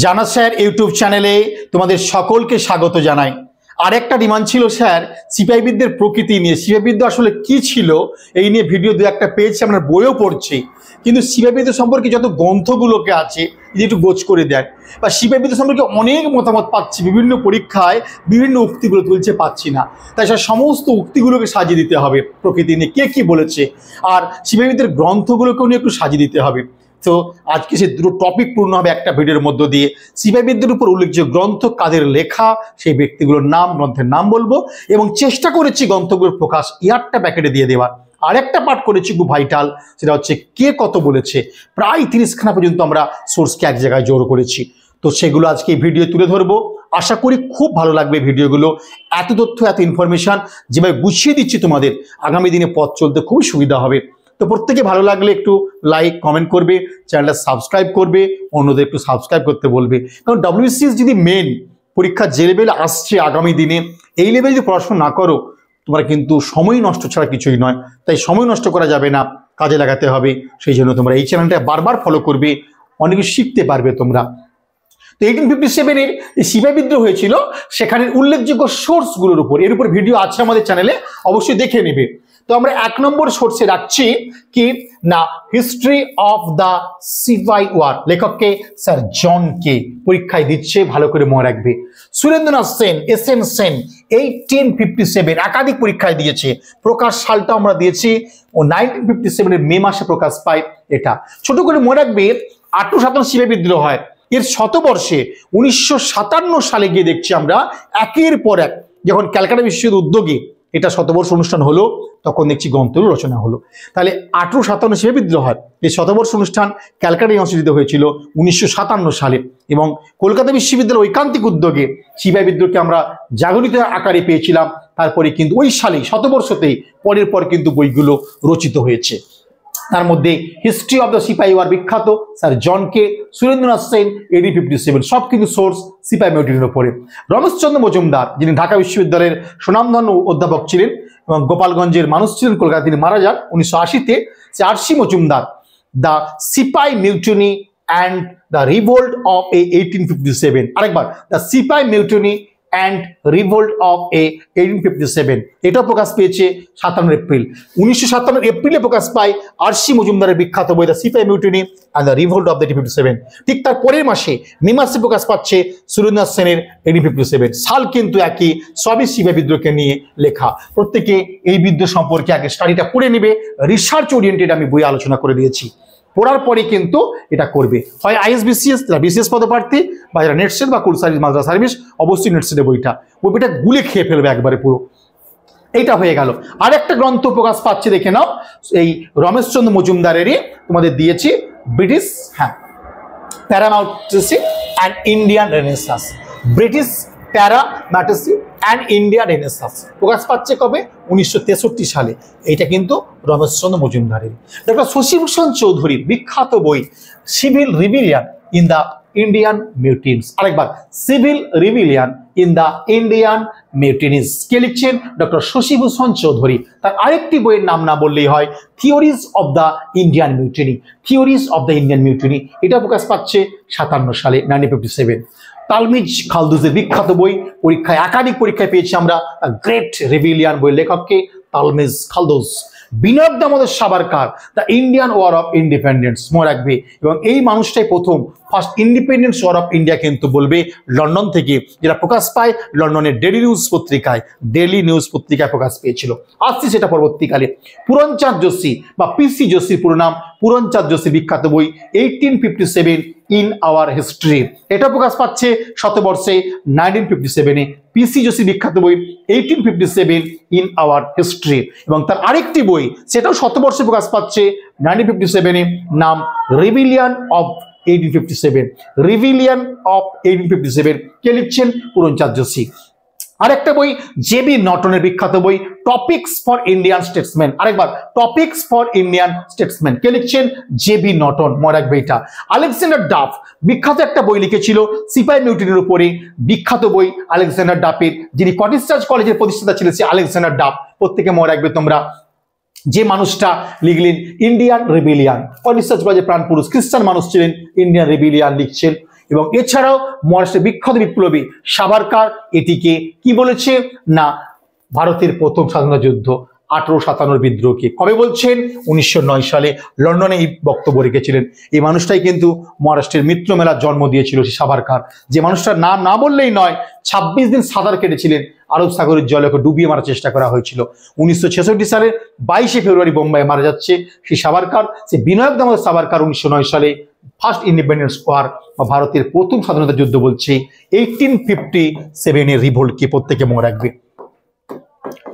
জানা sir YouTube চ্যানেলে তোমাদের সকলকে স্বাগত জানাই। আরেকটা ডিমান্ড ছিল স্যার সিপাহীবিদদের প্রকৃতি নিয়ে, সিপাহীবিদ্য আসলে কি ছিল এই নিয়ে ভিডিও দু একটা পেয়েছি, আমরা বইও পড়ছি, কিন্তু সিপাহীবিদ্য সম্পর্কে যত গ্রন্থগুলোকে আছে যদি একটু গোছ করে দেন, বা সিপাহীবিদ্য সম্পর্কে অনেক মতামত পাচ্ছি, বিভিন্ন পরীক্ষায় বিভিন্ন উক্তিগুলো তুলছে পাচ্ছি না, তাই স্যার সমস্ত উক্তিগুলোকে সাজিয়ে দিতে হবে প্রকৃতি নিয়ে কে কি বলেছে, আর সিপাহীবিদ্যের গ্রন্থগুলোকেও নিয়ে একটু সাজিয়ে দিতে হবে। তো আজকে সে দুটো টপিক পূর্ণ হবে একটা ভিডিওর মধ্য দিয়ে। সিপাহীবিদ্যের উপর উল্লেখযোগ্য গ্রন্থ কাদের লেখা, সেই ব্যক্তিগুলোর নাম, গ্রন্থের নাম বলবো, এবং চেষ্টা করেছি গ্রন্থগুলোর প্রকাশ ইয়ারটা প্যাকেটে দিয়ে দেওয়ার। আরেকটা পাঠ করেছি খুব ভাইটাল, সেটা হচ্ছে কে কত বলেছে। প্রায় 30খানা পর্যন্ত আমরা সোর্সকে এক জায়গায় জোর করেছি, তো সেগুলো আজকে এই ভিডিও তুলে ধরবো। আশা করি খুব ভালো লাগবে ভিডিওগুলো। এত তথ্য, এত ইনফরমেশন যেভাবে গুছিয়ে দিচ্ছি তোমাদের, আগামী দিনে পথ চলতে খুবই সুবিধা হবে। তো প্রত্যেকে ভালো লাগলে একটু লাইক কমেন্ট করবে, চ্যানেলটা সাবস্ক্রাইব করবে, অন্যদের একটু সাবস্ক্রাইব করতে বলবে। কারণ WBCS যদি মেন পরীক্ষা যে লেভেল আসছে আগামী দিনে, এই লেভেল যদি পড়াশোনা না করো তোমরা কিন্তু সময় নষ্ট ছাড়া কিছুই নয়। তাই সময় নষ্ট করা যাবে না, কাজে লাগাতে হবে। সেই জন্য তোমরা এই চ্যানেলটা বারবার ফলো করবে, অনেক কিছু শিখতে পারবে তোমরা। তো 1857-এর সিপাহী বিদ্রোহ হয়েছিল, সেখানের উল্লেখযোগ্য সোর্সগুলোর উপর, এর উপর ভিডিও আছে আমাদের চ্যানেলে, অবশ্যই দেখে নেবে। তো আমরা 1 নম্বর সোর্সে রাখছি কি না, হিস্ট্রি অফ দ্য সিপাহী ওয়ার, লেখককে স্যার জন কে, পরীক্ষায় দিচ্ছে, ভালো করে মনে রাখবে। সুরেন্দ্রনাথ সেন, SN সেন, 1857 একাধিক পরীক্ষায় দিয়েছে। প্রকাশ সালটা আমরা দিয়েছি ও 1957-এর মে মাসে প্রকাশ পায়। এটা ছোট করে মনে রাখবে। 1857 সিপাহী বিদ্রোহ হয়, এর শতবর্ষে 1957 সালে গিয়ে দেখছি আমরা একের পর এক, যখন ক্যালকাটা বিশ্ববিদ্যালয়ের উদ্যোগে এটা শতবর্ষ অনুষ্ঠান হলো, তখন দেখছি গ্রন্থগুলো রচনা হলো। তাহলে 1857 সিপাহী বিদ্রোহ হয়, এই শতবর্ষ অনুষ্ঠান ক্যালকাটা ইউনিভার্সিটিতে হয়েছিল 1957 সালে, এবং কলকাতা বিশ্ববিদ্যালয়ের ঐকান্তিক উদ্যোগে সিপাহী বিদ্রোহকে আমরা জাগরিত আকারে পেয়েছিলাম। তারপরে কিন্তু ওই সালেই শতবর্ষতেই পরের পর কিন্তু বইগুলো রচিত হয়েছে। তার মধ্যে হিস্ট্রি অফ দ্য সিপাহী ওয়ার বিখ্যাত স্যার জন কে, সুরেন্দ্রনাথ সেন, 1857, সব কিন্তু সোর্স সিপাহী মিউটিনির উপরে। রমেশচন্দ্র মজুমদার, যিনি ঢাকা বিশ্ববিদ্যালয়ের সুনামধন্য অধ্যাপক ছিলেন এবং গোপালগঞ্জের মানুষ ছিলেন, কলকাতা তিনি মারা যান 1980-তে। সে R.C. মজুমদার, দ্য সিপাহী mutiny and the revolt of 1857, আরেকবার দ্য সিপাহী মিউটিনি অ্যান্ড রিভোল্ট অফ 1857, এটাও প্রকাশ পেয়েছে 57 এপ্রিল। 1957 এপ্রিলে প্রকাশ পায় R.C. মজুমদারের বিখ্যাত বই দ্য সিপাহী mutiny and the revolt of 1857। ঠিক তার পরের মাসে মে মাসে প্রকাশ পাচ্ছে সুরেন্দ্রনাথ সেনের 1857। সাল কিন্তু একই, সবই সিপাহী বিদ্রোহকে নিয়ে লেখা। প্রত্যেকে এই বিদ্রোহ সম্পর্কে আগে স্টাডিটা পড়ে নেবে, রিসার্চ ওরিয়েন্টেড আমি বই আলোচনা করে দিয়েছি। পড়ার পরে কিন্তু এটা করবে, হয় ISBCS যারা BCS পদপ্রার্থী, বা যারা নেটসেট বা কুল সার্ভিস মাদ্রাসা সার্ভিস, অবশ্যই নেটসেটের বইটা গুলে খেয়ে ফেলবে একবারে পুরো। এইটা হয়ে গেল। আর একটা গ্রন্থ প্রকাশ পাচ্ছে, দেখে নাও, এই রমেশচন্দ্র মজুমদারেরই তোমাদের দিয়েছি, British paramountcy and Indian renaissance, British paramountcy and India renaissance, প্রকাশ পাচ্ছে কবে? 1963 সালে। এইটা কিন্তু রমেশচন্দ্র মজুমদারের। ডক্টর শশীভূষণ চৌধুরীর বিখ্যাত বই সিভিল রিবিলিয়ন ইন দ্য ইন্ডিয়ান মিউটিনিস, আরেকবার সিভিল রিবিলিয়ন ইন দ্য ইন্ডিয়ান মিউটিনিস, কে লিখছেন? ডক্টর শশীভূষণ চৌধুরী। তার আরেকটি বইয়ের নাম না বললেই হয়, theories of the Indian mutiny, theories of the Indian mutiny, এটা প্রকাশ পাচ্ছে 57 সালে, 1957। তালমিজ খালদুসের বিখ্যাত বই, পরীক্ষায় একাধিক পরীক্ষায় পেয়েছি আমরা, গ্রেট রেভিলিয়ান বই, লেখককে Talmiz Khaldun. Vinayak Damodar Savarkar, the Indian war of independence, মনে রাখবে। এবং এই মানুষটাই প্রথম first independence war of India কিন্তু বলবে লন্ডন থেকে, যেটা প্রকাশ পায় লন্ডনের ডেলি নিউজ পত্রিকায় প্রকাশ পেয়েছিল। আসছি সেটা পরবর্তীকালে। পুরনচাঁদ যোশী বা PC যোশীর পুরো নাম পুরনচাঁদ যোশীর বিখ্যাত বই 1857 ইন আওয়ার হিস্ট্রি, এটা প্রকাশ পাচ্ছে শতবর্ষে 1957-এ। PC যোশীর বিখ্যাত বই 1857 ইন আওয়ার হিস্ট্রি, এবং তার আরেকটি বই সেটাও শতবর্ষে প্রকাশ পাচ্ছে 1957-এ, নাম রিভিলিয়ন অফ 1857, রিভিলিয়ন অফ 1857, কে লিখছেন? পুরনচাঁদ যোশী। আরেকটা বই JB নটনের বিখ্যাত বই টপিকস ফর ইন্ডিয়ান স্টেটসম্যান, আরেকবার টপিকস ফর ইন্ডিয়ান স্টেটসম্যান, কে লিখছেন? JB নটন, মনে রাখবে এটা। আলেকজান্ডার ডাফ বিখ্যাত একটা বই লিখেছিল সিপাহী মিউটিনির উপরে, বিখ্যাত বই আলেকজান্ডার ডাফের, যিনি কটেজ চার্চ কলেজের প্রতিষ্ঠাতা ছিলেন, সে আলেকজান্ডার ডাফ, প্রত্যেকে মনে রাখবে তোমরা। যে মানুষটা লিখলেন ইন্ডিয়ান রেবিলিয়ান, কটেজ চার্চ কলেজের প্রাণ পুরুষ, খ্রিস্টান মানুষ ছিলেন, ইন্ডিয়ান রেবিলিয়ান লিখছেন। এবং এছাড়াও মহারাষ্ট্রের বিখ্যাত বিপ্লবী সাভারকার এটিকে কি বলেছে না ভারতের প্রথম স্বাধীনতা যুদ্ধ 1857 বিদ্রোহকে কবে বলছেন 1909 সালে লন্ডনে এই বক্তব্য রেখেছিলেন। এই মানুষটাই কিন্তু মহারাষ্ট্রের মিত্র মেলার জন্ম দিয়েছিল সাভারকার, যে মানুষটার নাম না বললেই নয়। 26 দিন সাঁতার কেটেছিলেন, আরব সাগরের জলে ডুবিয়ে মারার চেষ্টা করা হয়েছিল। 1966 সালে 22শে ফেব্রুয়ারি বোম্বাই মারা যাচ্ছে সেই সাভারকার, সে বিনায়ক দামোদর সাভারকার 1909 সালে ফার্স্ট ইন্ডিপেন্ডেন্স ওয়ার বা ভারতের প্রথম স্বাধীনতা যুদ্ধ বলছে 1857 রিভোল্টকে প্রত্যেকে মনে রাখবে।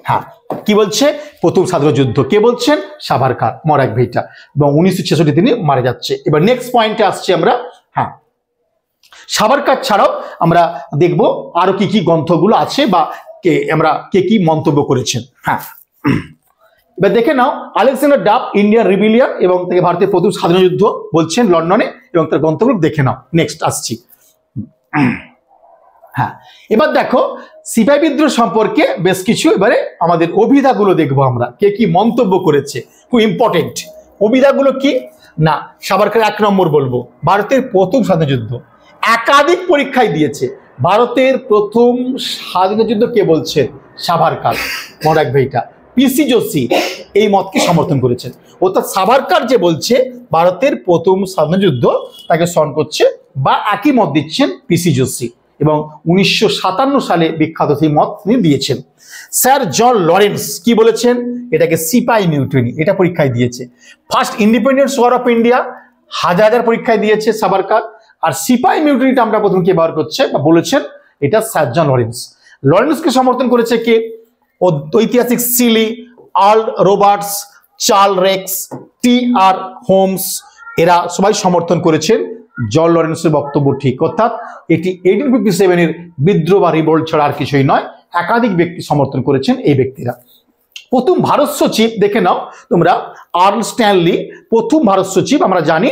হ্যাঁ, কি বলছে প্রথম স্বাধীনতা যুদ্ধ, কে বলছেন সাভারকার, মনে রাখবে এটা। এবং 1966 তিনি মারা যাচ্ছে। এবার নেক্সট পয়েন্টে আসছি আমরা। হ্যাঁ, সাভারকার ছাড়াও আমরা দেখব আরো কি কি গ্রন্থগুলো আছে বা কে কি মন্তব্য করেছেন। হ্যাঁ, এবার দেখে নাও আলেকজান্ডার ডাফ ইন্ডিয়ান রিবিলিয়ন এবং থেকে ভারতের প্রথম স্বাধীনতা যুদ্ধ বলছেন লন্ডনে, এবং তার গ্রন্থগুলো দেখে নাও। নেক্সট আসছি। হ্যাঁ, এবার দেখো সিপাহী বিদ্রোহ সম্পর্কে বেশ কিছু এবারে আমাদের অভিধাগুলো দেখবো আমরা, কে কি মন্তব্য করেছে, খুব ইম্পর্টেন্ট অভিধাগুলো কি না। সাভারকার 1 নম্বর বলবো, ভারতের প্রথম স্বাধীনতা যুদ্ধ একাধিক পরীক্ষায় দিয়েছে। ভারতের প্রথম স্বাধীনতা যুদ্ধ কে বলছেন সাভারকার, মনে রাখবে এটা। পিসি যোশী এই মতকে সমর্থন করেছেন, অর্থাৎ সাভারকার যে বলছে ভারতের প্রথম স্বাধীনতা যুদ্ধ তাকে স্মরণ করছে বা একই মত দিচ্ছেন পিসি যোশী, এবং 1957 সালে বিখ্যাত সেই মত তিনি দিয়েছেন। স্যার জন লরেন্স কি বলেছেন, এটাকে সিপাহী মিউটিনি, এটা পরীক্ষায় দিয়েছে। First independence war of India হাজার হাজার পরীক্ষায় দিয়েছে সাভারকার। আর সিপাহী মিউটিনিটা আমরা প্রথম কে ব্যবহার করছে বা বলেছেন, এটা স্যার জন লরেন্স। লরেন্সকে সমর্থন করেছে কে, ঐতিহাসিক Seeley, Earl Roberts, Charles Raikes, T R. Holmes, এরা সবাই সমর্থন করেছেন জন লরেন্সের বক্তব্য ঠিক, অর্থাৎ এটি 1857 বিদ্রোহ বা রিভোল্ট ছাড়া আর কিছুই নয়। একাধিক ব্যক্তি সমর্থন করেছেন এই ব্যক্তিরা। প্রথম ভারত সচিব দেখে নাও তোমরা, আর্ল স্ট্যানলি প্রথম ভারত সচিব। আমরা জানি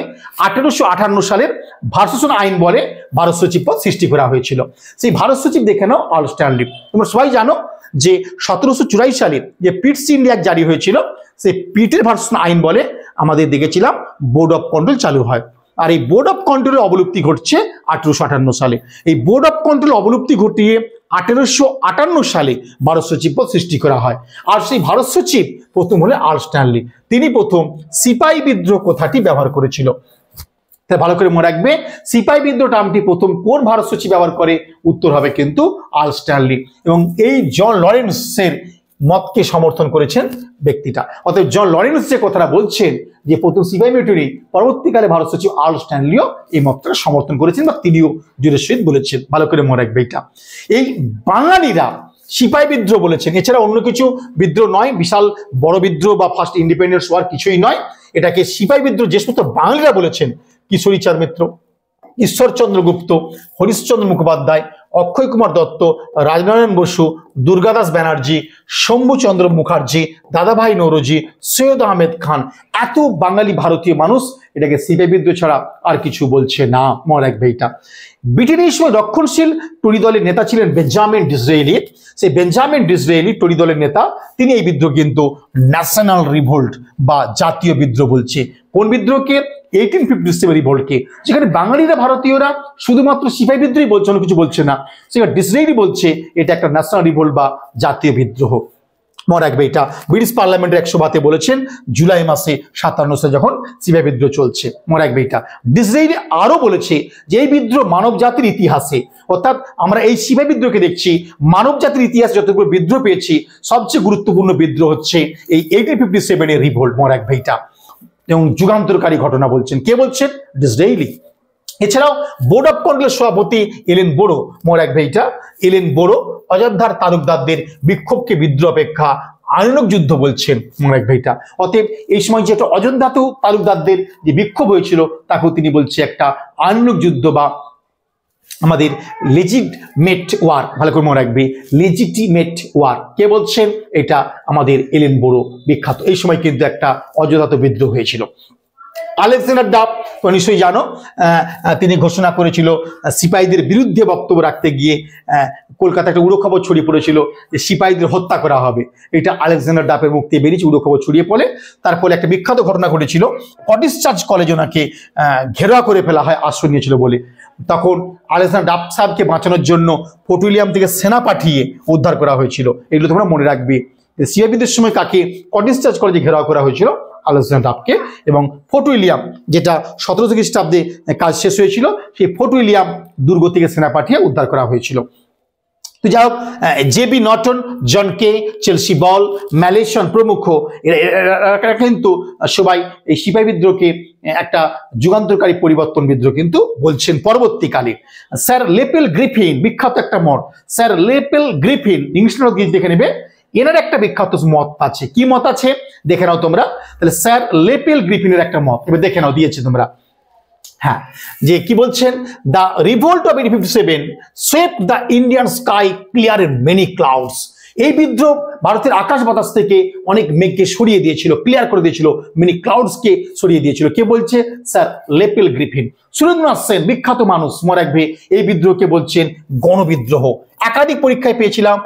1858 সালের ভারত শাসন আইন বলে ভারত সচিব পদ সৃষ্টি করা হয়েছিল। সেই ভারত সচিব দেখে নাও আর্ল স্ট্যানলি। তোমরা সবাই জানো যে 1784 সালে যে পিটস ইন্ডিয়া অ্যাক্ট জারি হয়েছিল, সেই পিটের ভারত শাসন আইন বলে আমাদের দেখেছিলাম বোর্ড অফ কন্ট্রোল চালু হয়। আর এই বোর্ড অফ কন্ট্রোলের অবলুপ্তি ঘটছে 1858 সালে। এই বোর্ড অফ কন্ট্রোল অবলুপ্তি ঘটিয়ে 1858 সালে ভারত সচিব পদ সৃষ্টি করা হয়। আর সেই ভারত সচিব প্রথম হলে আর্ল স্ট্যানলি, তিনি প্রথম সিপাহী বিদ্রোহ কথাটি ব্যবহার করেছিল। তাই ভালো করে মনে রাখবে, সিপাহী বিদ্রোহ টার্মটি প্রথম কোন ভারত সচিব ব্যবহার করে, উত্তর হবে কিন্তু আর্ল স্ট্যানলি। এবং এই জন লরেন্সের মতকে সমর্থন করেছেন ব্যক্তিটা। অতএব জন লরেন্স যে কথাটা বলছেন যে প্রথম সিপাহী মিউটিনি, পরবর্তীকালে ভারত সচিব আর্ল স্ট্যানলিও এই মতটা সমর্থন করেছেন বা তিনিও জোরের সহিত বলেছেন। ভালো করে মনে রাখবে এটা। এই বাঙালিরা সিপাহী বিদ্রোহ বলেছেন, এছাড়া অন্য কিছু বিদ্রোহ নয়, বিশাল বড় বিদ্রোহ বা ফার্স্ট ইন্ডিপেন্ডেন্স ওয়ার কিছুই নয়। এটাকে সিপাহী বিদ্রোহ যে সমস্ত বাঙালিরা বলেছেন, কিশোরীচাঁদ মিত্র, ঈশ্বরচন্দ্র গুপ্ত, হরিশচন্দ্র মুখোপাধ্যায়, অক্ষয় কুমার দত্ত, রাজনারায়ণ বসু, দুর্গাদাস ব্যানার্জি, শম্ভুচন্দ্র মুখার্জি, দাদাভাই নৌরোজি, সৈয়দ আহমেদ খান, এত বাঙালি ভারতীয় মানুষ এটাকে সিপাহী বিদ্রোহ ছাড়া আর কিছু বলছে না, মনে রাখবে এটা। ব্রিটেনের সময় রক্ষণশীল টরি দলের নেতা ছিলেন বেঞ্জামিন ডিসরেলি। সেই বেঞ্জামিন ডিসরেলি টরি দলের নেতা, তিনি এই বিদ্রোহ কিন্তু ন্যাশনাল রিভোল্ট বা জাতীয় বিদ্রোহ বলছে। কোন বিদ্রোহকে? 1857 রিভোল্টকে, যেখানে বাঙালিরা ভারতীয়রা শুধুমাত্র সিপাহী বিদ্রোহই বলছে, অন্য কিছু বলছে না। সেখানে ডিসরেলি বলছে এটা একটা ন্যাশনাল রিভোল্ট বা জাতীয় বিদ্রোহ, মনে রাখবে এটা। ব্রিটিশ পার্লামেন্টের 100 বাতে বলেছেন জুলাই মাসে 57 সালে যখন সিপাহী বিদ্রোহ চলছে, মনে রাখবে এটা। ডিসরেলি আরো বলেছে যে এই বিদ্রোহ মানব জাতির ইতিহাসে, অর্থাৎ আমরা এই সিপাহী বিদ্রোহকে দেখছি মানব জাতির ইতিহাসে যতগুলো বিদ্রোহ পেয়েছি সবচেয়ে গুরুত্বপূর্ণ বিদ্রোহ হচ্ছে এই 1857 রিভোল্ট, মনে রাখবে এটা। এবং যুগান্তরকারী ঘটনা বলছেন, কে বলছেন? ডিসরেলি। এছাড়াও বোর্ড অফ কন্ট্রোলের সভাপতি এলেন বোরো, মনে রাখবে এটা। এলেন বোরো অযোধ্যার তালুকদারদের বিক্ষোভকে বিদ্রোহ অপেক্ষা আইনক যুদ্ধ বলছেন, মনে রাখবে এটা। অতএব এই সময় যে একটা অযোধ্যাতেও তালুকদারদের যে বিক্ষোভ হয়েছিল তাকেও তিনি বলছে একটা আইনক যুদ্ধ বা আমাদের লেজিটিমেট ওয়ার। ভালো করে মনে রাখবে, লেজিটিমেট ওয়ার। কে বলছেন? এটা আমাদের এলেন বোরো, বিখ্যাত। এই সময় কিন্তু একটা অযোধ্যাতে বিদ্রোহ হয়েছিল। আলেকজান্ডার ডাফ নিশ্চয়ই জানো, তিনি ঘোষণা করেছিল সিপাহীদের বিরুদ্ধে বক্তব্য রাখতে গিয়ে কলকাতা একটা উড়ো খবর ছড়িয়ে পড়েছিল যে সিপাহীদের হত্যা করা হবে। এটা আলেকজান্ডার ডাফের মুখ দিয়ে বেরিয়েছে, উড়ো খবর ছড়িয়ে পড়ে। তারপরে একটা বিখ্যাত ঘটনা ঘটেছিল, স্কটিশ চার্চ কলেজ ওনাকে ঘেরাও করে ফেলা হয় আশ্রয় নিয়েছিল বলে। তখন আলেকজান্ডার ডাফ সাহেবকে বাঁচানোর জন্য ফোর্ট উইলিয়াম থেকে সেনা পাঠিয়ে উদ্ধার করা হয়েছিল। এগুলো তোমরা মনে রাখবে। সিআইবিদের সময় কাকে কডিসচার্জ কলেজে ঘেরাও করা হয়েছিল? আলেকজান্ডার ডাফকে। এবং ফোর্ট উইলিয়াম, যেটা 1700 খ্রিস্টাব্দে কাজ শেষ হয়েছিল, সেই ফোর্ট উইলিয়াম দুর্গ থেকে সেনা পাঠিয়ে উদ্ধার করা হয়েছিল। তো যাই হোক, জেবি নটন, জন কে, চেলসি বল, ম্যালেশন প্রমুখ এরা কিন্তু সবাই এই সিপাহী বিদ্রোহকে একটা যুগান্তকারী পরিবর্তন বিদ্রোহ কিন্তু বলছেন পরবর্তীকালে। স্যার লেপেল গ্রিফিন, বিখ্যাত একটা মত, স্যার লেপেল গ্রিফিন, ইংলিশ দেখে নেবে, এনার একটা বিখ্যাত মত আছে। কি মত আছে দেখে নাও তোমরা। তাহলে স্যার লেপেল গ্রিফিনের একটা মত এবার দেখে নাও, দিয়েছে তোমরা। হ্যাঁ, যে কি বলছেন? The revolt of 1857 swept the Indian sky clear in many clouds. এই বিদ্রোহ ভারতের আকাশ বাতাস থেকে অনেক মেঘকে সরিয়ে দিয়েছিল, ক্লিয়ার করে দিয়েছিল, মিনি ক্লাউডসকে সরিয়ে দিয়েছিল। কে বলছে? Sir lapel Griffin. Surendranath Sen, বিখ্যাত মানুষ, মনে রাখবে, এই বিদ্রোহকে বলছেন গণবিদ্রোহ। একাধিক পরীক্ষায় পেয়েছিলাম।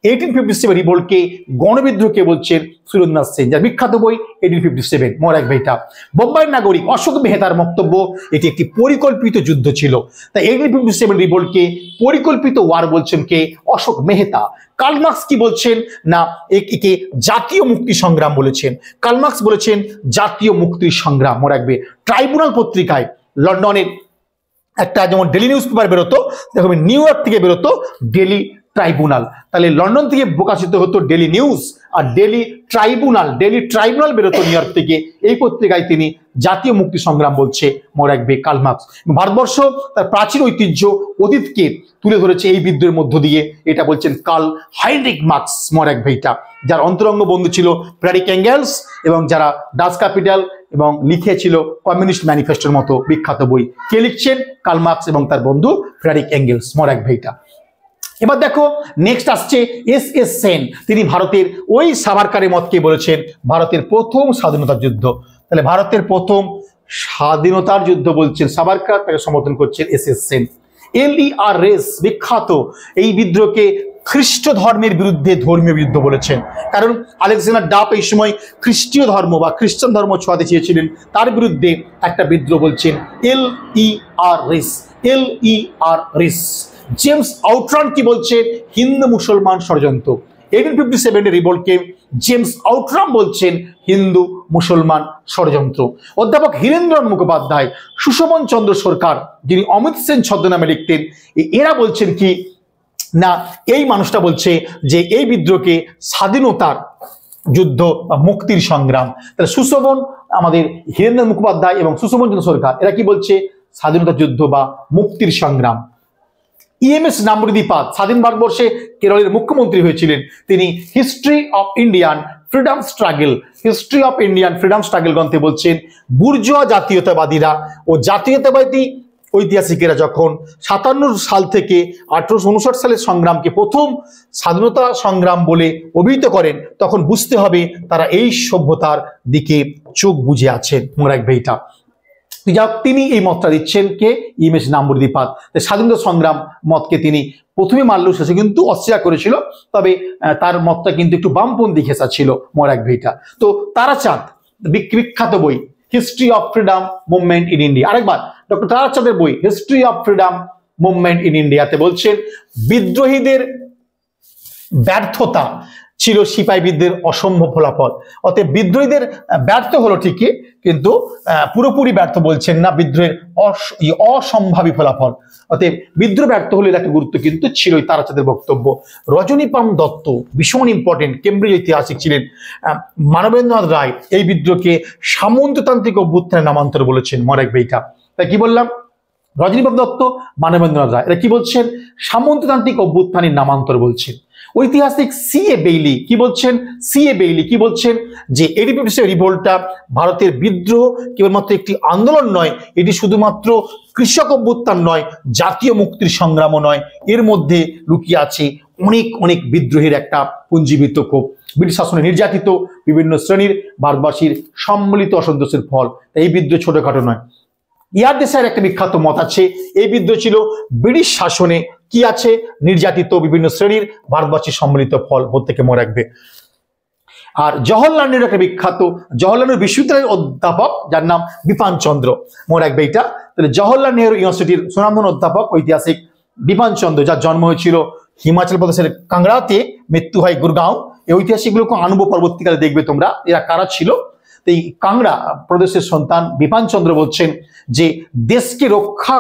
1857 রিভোল্টকে গণবিদ্রোহকে বলছেন সুরেন্দ্রনাথ সেন, যার বিখ্যাত বই 1857, মনে রাখবে এটা। বোম্বাইয়ের নাগরিক অশোক মেহতার বক্তব্য, এটি একটি পরিকল্পিত যুদ্ধ ছিল। তাই 1857 রিভোল্টকে পরিকল্পিত ওয়ার বলছেন কে? অশোক মেহতা। কার্ল মার্কস কি বলছেন? না, একে জাতীয় মুক্তি সংগ্রাম বলেছেন। কার্ল মার্কস বলেছেন জাতীয় মুক্তির সংগ্রাম, মনে রাখবে। ট্রাইব্যুনাল পত্রিকায় লন্ডনের একটা যেমন ডেলি নিউজ পেপার বেরোতো, দেখো নিউ ইয়র্ক থেকে বেরোতো ডেলি ট্রাইব্যুনাল। তাহলে লন্ডন থেকে প্রকাশিত হতো ডেলি নিউজ, আর ডেলি ট্রাইব্যুনাল বেরোতো নিউ ইয়র্ক থেকে। এই পত্রিকায় তিনি জাতীয় মুক্তি সংগ্রাম বলছে, মনে রাখবে, কার্ল মার্কস। ভারতবর্ষ তার প্রাচীন ঐতিহ্য অতীতকে তুলে ধরেছে এই বিদ্রোহের মধ্য দিয়ে, এটা বলছেন কার্ল হাইনরিখ মার্কস, মনে রাখবে এটা। যার অন্তরঙ্গ বন্ধু ছিল ফ্রেডরিক এঙ্গেলস, এবং যারা ডাচ ক্যাপিটাল এবং লিখেছিল কমিউনিস্ট ম্যানিফেস্টোর মতো বিখ্যাত বই। কে লিখছেন? কার্ল মার্কস এবং তার বন্ধু ফ্রেডরিক এঙ্গেলস, মনে রাখবে এটা। এবার দেখো নেক্সট আসছে এস সেন। তিনি ভারতের ওই সাভারকারের মতকে বলেছেন ভারতের প্রথম স্বাধীনতার যুদ্ধ। তাহলে ভারতের প্রথম স্বাধীনতার যুদ্ধ বলছেন সাভারকার, তাকে সমর্থন করছেন এস সেন। LERS, বিখ্যাত এই বিদ্রোহকে খ্রিস্ট ধর্মের বিরুদ্ধে ধর্মীয় যুদ্ধ বলেছেন। কারণ আলেকজান্ডার ডাফ এই সময় খ্রিস্টীয় ধর্ম বা খ্রিস্টান ধর্ম ছোঁয়াতে চেয়েছিলেন, তার বিরুদ্ধে একটা বিদ্রোহ বলছেন LERS। জেমস আউটরান কি বলছেন? হিন্দু মুসলমান ষড়যন্ত্র। 1857 রিভোল্টকে জেমস আউটরাম বলছেন হিন্দু মুসলমান ষড়যন্ত্র। অধ্যাপক হীরেন্দ্রনাথ মুখোপাধ্যায়, সুশোভন চন্দ্র সরকার, যিনি অমিত সেন ছদ্মনামে লিখতেন, এরা বলছেন কি না, এই মানুষটা বলছে যে এই বিদ্রোহকে স্বাধীনতার যুদ্ধ বা মুক্তির সংগ্রাম। তাহলে সুশোভন, আমাদের হীরেন্দ্রনাথ মুখোপাধ্যায় এবং সুশোভন চন্দ্র সরকার, এরা কি বলছে? স্বাধীনতার যুদ্ধ বা মুক্তির সংগ্রাম। EMS নাম্বরদীপাদ স্বাধীন ভারতবর্ষে কেরলের মুখ্যমন্ত্রী হয়েছিলেন। তিনি history of Indian freedom struggle গ্রন্থে বলছেন বুর্জোয়া জাতীয়তাবাদীরা ও জাতীয়তাবাদী ঐতিহাসিকেরা যখন 57 সাল থেকে 1859 সালের সংগ্রামকে প্রথম স্বাধীনতা সংগ্রাম বলে অভিহিত করেন, তখন বুঝতে হবে তারা এই সভ্যতার দিকে চোখ বুজে আছেন, মনে রাখবে এটা। যাক, তিনি এই মতটা দিচ্ছেন কে? EMS নাম্বরদীপাদ। স্বাধীনতা সংগ্রাম মতকে তিনি প্রথমে মানলেও শেষে কিন্তু অস্বীকার করেছিল, তবে তার মতটা কিন্তু একটু বামপন্থী ঘেঁষা ছিল, মনে রাখবে এটা। তো তারাচাঁদ, বিখ্যাত বই history of freedom movement in India. আরেকবার ডক্টর তারাচাঁদের বই history of freedom movement in ইন্ডিয়াতে বলছেন বিদ্রোহীদের ব্যর্থতা ছিল সিপাহীবিদদের অসম্ভব ফলাফল। অতএব বিদ্রোহীদের ব্যর্থ হলো ঠিকই, কিন্তু পুরোপুরি ব্যর্থ বলছেন না, বিদ্রোহের অসম্ভাবী ফলাফল। অতএব বিদ্রোহ ব্যর্থ হলে একটা গুরুত্ব কিন্তু ছিলই তারাচাঁদের বক্তব্য। রজনীপাম দত্ত, ভীষণ ইম্পর্টেন্ট, কেমব্রিজ ঐতিহাসিক ছিলেন। মানবেন্দ্রনাথ রায় এই বিদ্রোহকে সামন্ততান্ত্রিক অভ্যুত্থানের নামান্তর বলেছেন, মনে রাখবে এটা। তাই কি বললাম? রজনীপাম দত্ত, মানবেন্দ্রনাথ রায়, এরা কি বলছেন? সামন্ততান্ত্রিক অভ্যুত্থানের নামান্তর বলছেন। ঐতিহাসিক C.A. বেইলি কি বলছেন? C.A. বেইলি কি বলছেন? যে 1857 রিভোল্টটা ভারতের বিদ্রোহ কেবলমাত্র একটি আন্দোলন নয়, এটি শুধুমাত্র কৃষক অভ্যুত্থান নয়, জাতীয় মুক্তির সংগ্রামও নয়, এর মধ্যে লুকিয়ে আছে অনেক বিদ্রোহের একটা পুঞ্জীভূত ক্ষোভ, ব্রিটিশ শাসনে নির্যাতিত বিভিন্ন শ্রেণীর ভারতবাসীর সম্মিলিত অসন্তোষের ফল। এই বিদ্রোহ ছোটখাটো নয়। ইয়ারদেশাইয়ের একটা বিখ্যাত মত আছে, এই বিদ্রোহ ছিল ব্রিটিশ শাসনে কি আছে নির্যাতিত বিভিন্ন শ্রেণীর ভারতবাসীর সম্মিলিত ফল, প্রত্যেকে মনে রাখবে। আর জওহরলাল নেহরু একটা বিখ্যাত, জওহরলাল নেহরু বিশ্ববিদ্যালয়ের অধ্যাপক, যার নাম বিপান চন্দ্র, মনে রাখবে এটা। তাহলে জওহরলাল নেহরু ইউনিভার্সিটির সুনামধন্য অধ্যাপক ঐতিহাসিক বিপান চন্দ্র, যার জন্ম হয়েছিল হিমাচল প্রদেশের কাংড়াতে, মৃত্যু হয় গুরগাঁও। এই ঐতিহাসিকগুলোকে আনবো পরবর্তীকালে, দেখবে তোমরা এরা কারা ছিল। তো এই কাংড়া প্রদেশের সন্তান বিপান চন্দ্র বলছেন যে দেশকে রক্ষা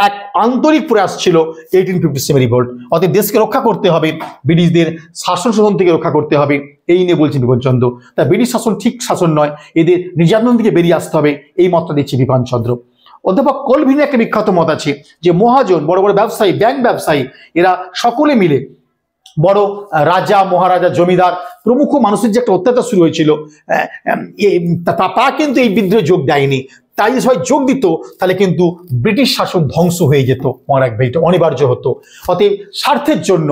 এক আন্তরিক প্রয়াস ছিল 1857 রিভোল্ট, অর্থাৎ দেশকে রক্ষা করতে হবে, ব্রিটিশদের শাসন শোষণ থেকে রক্ষা করতে হবে, এই নিয়ে বলছেন বিপান চন্দ্র। তা ব্রিটিশ শাসন ঠিক শাসন নয়, এদের নির্যাতন থেকে বেরিয়ে আসতে হবে, এই মতটা দিচ্ছে বিপান চন্দ্র। অধ্যাপক কলভিনের একটা বিখ্যাত মত আছে যে মহাজন, বড় বড় ব্যবসায়ী, ব্যাংক ব্যবসায়ী, এরা সকলে মিলে বড় রাজা, মহারাজা, জমিদার প্রমুখ মানুষের যে একটা অত্যাচার শুরু হয়েছিল, তা কিন্তু এই বিদ্রোহে যোগ দেয়নি। তাই সবাই যোগ দিত, তাহলে কিন্তু ব্রিটিশ শাসন ধ্বংস হয়ে যেত, মনে রাখবে, এটা অনিবার্য হতো। অতএব স্বার্থের জন্য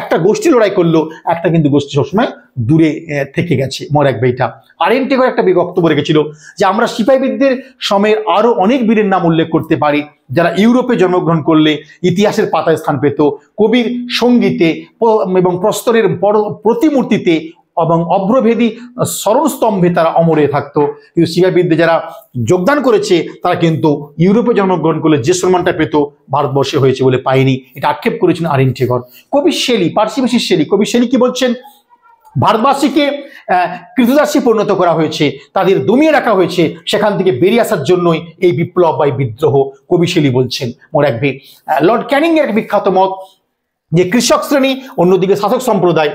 একটা গোষ্ঠী লড়াই করলো, একটা কিন্তু গোষ্ঠী সবসময় দূরে থেকে গেছে, মনে রাখবে এটা। আর.এন. টেগর একটা বক্তব্য রেখেছিল যে আমরা সিপাহীবিদদের সময়ের আরো অনেক বীরের নাম উল্লেখ করতে পারি, যারা ইউরোপে জন্মগ্রহণ করলে ইতিহাসের পাতায় স্থান পেত, কবির সঙ্গীতে এবং প্রস্তরের প্রতিমূর্তিতে এবং অভ্রভেদী স্মরণস্তম্ভে তারা অমরে থাকতো। কিন্তু সিপাহীবিদ্যে যারা যোগদান করেছে তারা কিন্তু ইউরোপে জন্মগ্রহণ করলে যে সম্মানটা পেত ভারতবর্ষে হয়েছে বলে পায়নি, এটা আক্ষেপ করেছেন আর.এন. টেগর। কবি শেলী, পার্সিভাষী শেলী, কবি শেলী কি বলছেন? ভারতবাসীকে কৃতদাসী পরিণত করা হয়েছে, তাদের দমিয়ে রাখা হয়েছে, সেখান থেকে বেরিয়ে আসার জন্যই এই বিপ্লব বা বিদ্রোহ, কবি শেলী বলছেন, মনে রাখবে। লর্ড ক্যানিং এর বিখ্যাত মত যে কৃষক শ্রেণী, অন্যদিকে শাসক সম্প্রদায়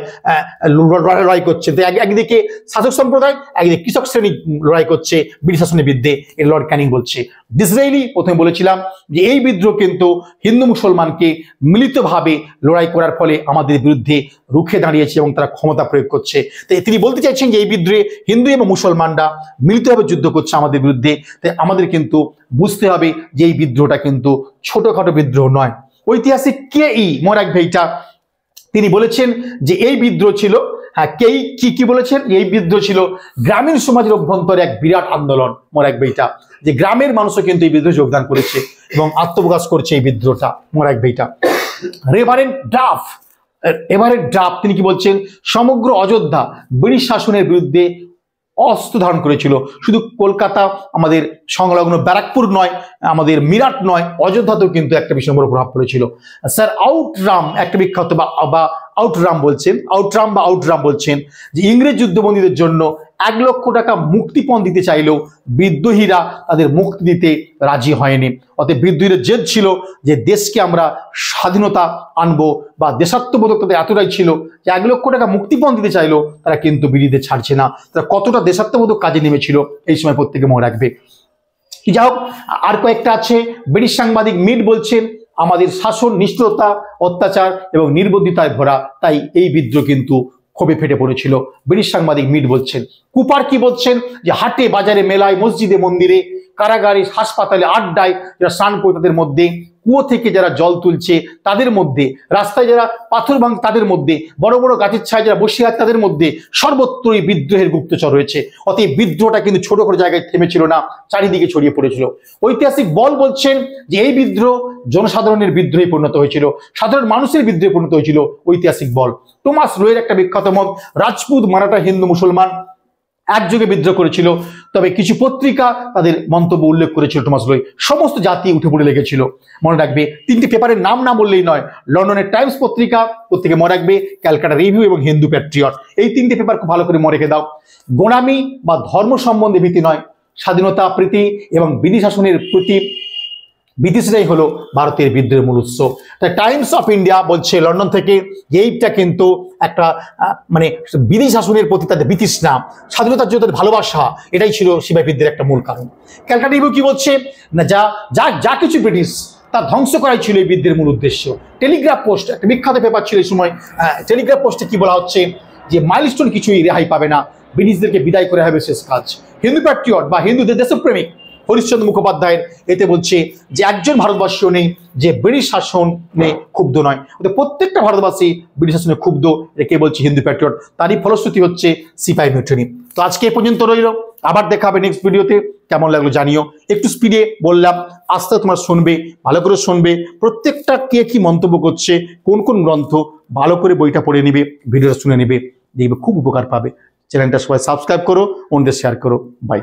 লড়াই করছে। তো একদিকে শাসক সম্প্রদায়, একদিকে কৃষক শ্রেণী লড়াই করছে ব্রিটিশ শাসনের বিরুদ্ধে, এর লর্ড ক্যানিং বলছে। ডিসরেইলি প্রথমে বলেছিলাম যে এই বিদ্রোহ কিন্তু হিন্দু মুসলমানকে মিলিতভাবে লড়াই করার ফলে আমাদের বিরুদ্ধে রুখে দাঁড়িয়েছে এবং তারা ক্ষমতা প্রয়োগ করছে। তো তিনি বলতে চাইছেন যে এই বিদ্রোহে হিন্দু এবং মুসলমানরা মিলিতভাবে যুদ্ধ করছে আমাদের বিরুদ্ধে। তাই আমাদের কিন্তু বুঝতে হবে যে এই বিদ্রোহটা কিন্তু ছোটখাটো বিদ্রোহ নয়। ঐতিহাসিক কে.ই. মনে রাখবে এইটা, তিনি বলেছেন যে এই বিদ্রোহ ছিল, কি বলেছেন, এই বিদ্রোহ ছিল গ্রামীণ সমাজের অভ্যন্তরে এক বিরাট আন্দোলন, মনে রাখবে এইটা, যে গ্রামের মানুষও কিন্তু এই বিদ্রোহে যোগদান করেছে এবং আত্মপ্রকাশ করছে এই বিদ্রোহটা, মনে রাখবে এইটা। রেভারেন্ড ড্রাফ তিনি কি বলছেন? সমগ্র অযোধ্যা ব্রিটিশ শাসনের বিরুদ্ধে অস্ত্র ধারণ করেছিল। শুধু কলকাতা, আমাদের সংলগ্ন ব্যারাকপুর নয়, আমাদের মিরাট নয়, অযোধ্যাতেও কিন্তু একটা ভীষণ বড় প্রভাব পড়েছিল। স্যার আউটরাম একটা বিখ্যাত আউটরাম বলছেন যে ইংরেজ যুদ্ধবন্দীদের জন্য 1 লক্ষ টাকা মুক্তিপণ দিতে চাইলেও বিদ্রোহীরা তাদের মুক্তি দিতে রাজি হয়নি। অতএব বিদ্রোহীদের জেদ ছিল যে দেশকে আমরা স্বাধীনতা আনবো, বা দেশাত্মবোধক তাদের এতটাই ছিল যে 1 লক্ষ টাকা মুক্তিপণ দিতে চাইলেও তারা কিন্তু বিরোধীদের ছাড়ছে না। তারা কতটা দেশাত্মবোধক কাজে নেমেছিল এই সময় প্রত্যেকে মনে রাখবে। যাই হোক, আর কয়েকটা আছে। ব্রিটিশ সাংবাদিক মিড বলছেন আমাদের শাসন নিষ্ঠুরতা, অত্যাচার এবং নির্বুদ্ধিতায় ভরা, তাই এই বিদ্রোহ কিন্তু ক্ষোভে ফেটে পড়েছিল, ব্রিটিশ সাংবাদিক মিড বলছেন। কুপার কি বলছেন? যে হাটে, বাজারে, মেলায়, মসজিদে, মন্দিরে, কারাগারে, হাসপাতালে, আড্ডায় যারা স্নান করে তাদের মধ্যে, কুয়ো থেকে যারা জল তুলছে তাদের মধ্যে, রাস্তায় যারা পাথর ভাঙছে তাদের মধ্যে, বড় বড় গাছের ছায় যারা বসে আছে তাদের মধ্যে, সর্বত্রই বিদ্রোহের গুপ্তচর রয়েছে। অতএব বিদ্রোহটা কিন্তু ছোট করে জায়গায় থেমেছিল না, চারিদিকে ছড়িয়ে পড়েছিল। ঐতিহাসিক বল বলছেন যে এই বিদ্রোহ জনসাধারণের বিদ্রোহে পরিণত হয়েছিল, সাধারণ মানুষের বিদ্রোহে পরিণত হয়েছিল। ঐতিহাসিক বল। টমাস লোয়ের একটা বিখ্যাত মত, রাজপুত, মারাঠা, হিন্দু, মুসলমান একযোগে বিদ্রোহ করেছিল, তবে কিছু পত্রিকা তাদের মন্তব্য উল্লেখ করেছিল টমাস লোয়, সমস্ত জাতি উঠে পড়ে লেগেছিল। মনে রাখবে 3টি পেপারের নাম না বললেই নয়, লন্ডনের টাইমস পত্রিকা প্রত্যেকে মনে রাখবে, ক্যালকাটা রিভিউ এবং হিন্দু প্যাট্রিয়ট, এই 3টি পেপার খুব ভালো করে মনে রেখে দাও। গোলামি বা ধর্ম সম্বন্ধে ভীতি নয়, স্বাধীনতা প্রীতি এবং বিধি শাসনের প্রতি বিদেশিরাই হলো ভারতের বিদ্রোহের মূল উৎস। তাই টাইমস অফ ইন্ডিয়া বলছে লন্ডন থেকে যে এইটা কিন্তু একটা মানে বিদেশি শাসনের প্রতি তাদের বিতৃষ্ণা, স্বাধীনতার জন্য তাদের ভালোবাসা, এটাই ছিল সিপাহী বিদ্রোহের একটা মূল কারণ। ক্যালকাটা রিভিউ কি বলছে না, যা কিছু ব্রিটিশ তা ধ্বংস করাই ছিল এই বিদ্রোহের মূল উদ্দেশ্য। টেলিগ্রাফ পোস্ট একটা বিখ্যাত পেপার ছিল এই সময়। টেলিগ্রাফ পোস্টে কি বলা হচ্ছে যে মাইলস্টোন কিছুই রেহাই পাবে না, ব্রিটিশদেরকে বিদায় করে হবে শেষ কাজ। হিন্দু প্যাট্রিয়ট বা হিন্দুদের দেশপ্রেমিক হরিশ্চন্দ্র মুখোপাধ্যায়ের এতে বলছে যে একজন ভারতবর্ষীয় নেই যে ব্রিটিশ শাসনে ক্ষুব্ধ নয়, প্রত্যেকটা ভারতবাসী ব্রিটিশ শাসনে ক্ষুব্ধ, একে বলছে হিন্দু প্যাট্রিয়ট। তারই ফলশ্রুতি হচ্ছে সিপাহী মিউটিনি। তো আজকে এ পর্যন্ত রইল, আবার দেখা হবে নেক্সট ভিডিওতে। কেমন লাগলো জানিও, একটু স্পিডে বললাম, আস্তে তোমার শুনবে, ভালো করে শুনবে, প্রত্যেকটা কে কি মন্তব্য করছে, কোন কোন গ্রন্থ, ভালো করে বইটা পড়ে নিবে, ভিডিওটা শুনে নিবে, দেখবে খুব উপকার পাবে। চ্যানেলটা সবাই সাবস্ক্রাইব করো, অন্যদের শেয়ার করো। বাই।